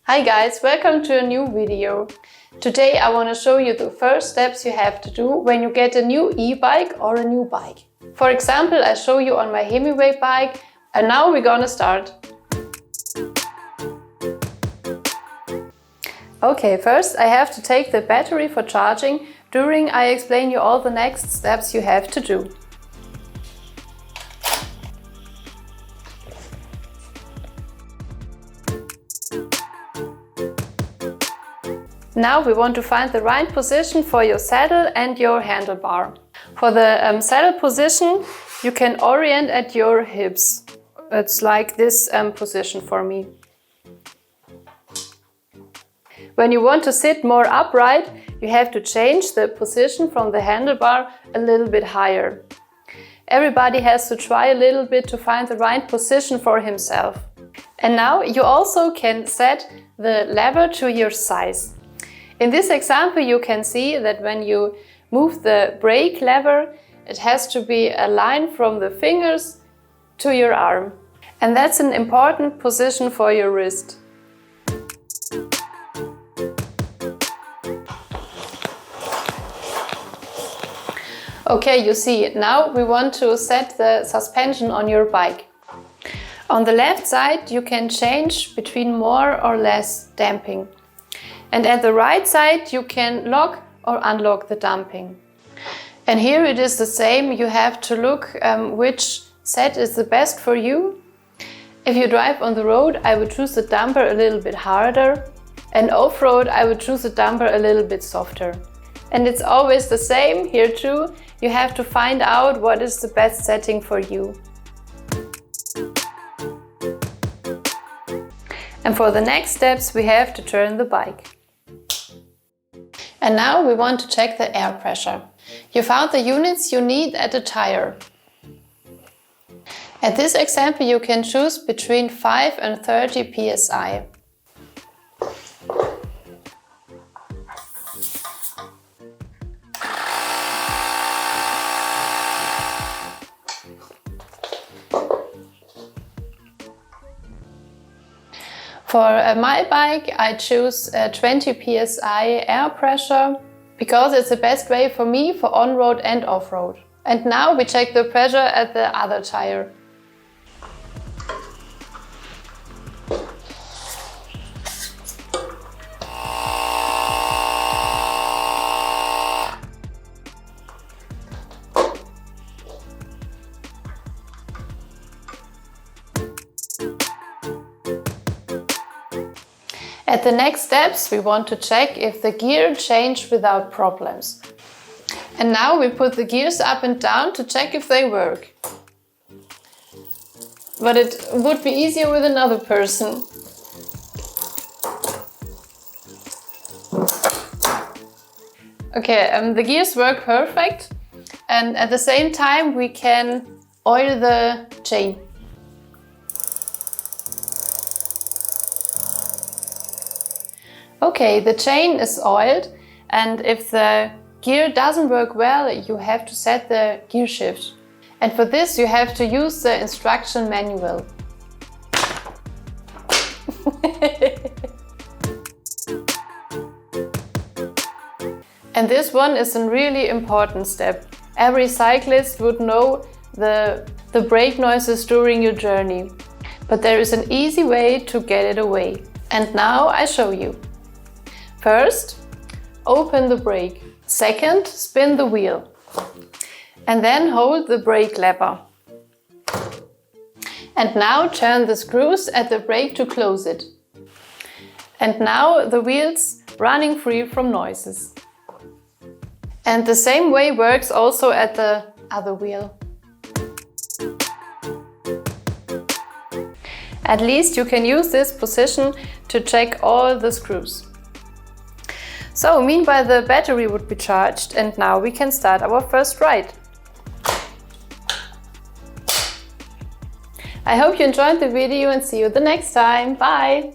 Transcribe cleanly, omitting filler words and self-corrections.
Hi guys, welcome to a new video. Today I want to show you the first steps you have to do when you get a new e-bike or a new bike. For example, I show you on my himiway bike, and now we're gonna start. Okay, first I have to take the battery for charging. During I explain you all the next steps you have to do. Now we want to find the right position for your saddle and your handlebar. For the saddle position, you can orient at your hips. It's like this position for me. When you want to sit more upright, you have to change the position from the handlebar a little bit higher. Everybody has to try a little bit to find the right position for himself. And now you also can set the lever to your size. In this example, you can see that when you move the brake lever, it has to be a line from the fingers to your arm. And that's an important position for your wrist. Okay, you see, now we want to set the suspension on your bike. On the left side, you can change between more or less damping. And at the right side, you can lock or unlock the damping. And here it is the same. You have to look which set is the best for you. If you drive on the road, I would choose the damper a little bit harder. And off-road, I would choose the damper a little bit softer. And it's always the same here too. You have to find out what is the best setting for you. And for the next steps, we have to turn the bike. And now we want to check the air pressure. You found the units you need at the tire. At this example, you can choose between 5 and 30 psi. For my bike, I choose 20 psi air pressure because it's the best way for me for on-road and off-road. And now we check the pressure at the other tire. At the next steps, we want to check if the gear changed without problems. And now we put the gears up and down to check if they work. But it would be easier with another person. Okay, the gears work perfect. And at the same time, we can oil the chain. Okay, the chain is oiled, and if the gear doesn't work well, you have to set the gear shift. And for this you have to use the instruction manual. And this one is a really important step. Every cyclist would know the brake noises during your journey. But there is an easy way to get it away. And now I show you. First, open the brake. Second, spin the wheel. And then hold the brake lever. And now turn the screws at the brake to close it. And now the wheel's running free from noises. And the same way works also at the other wheel. At least you can use this position to check all the screws. So meanwhile the battery would be charged, and now we can start our first ride. I hope you enjoyed the video and see you the next time. Bye!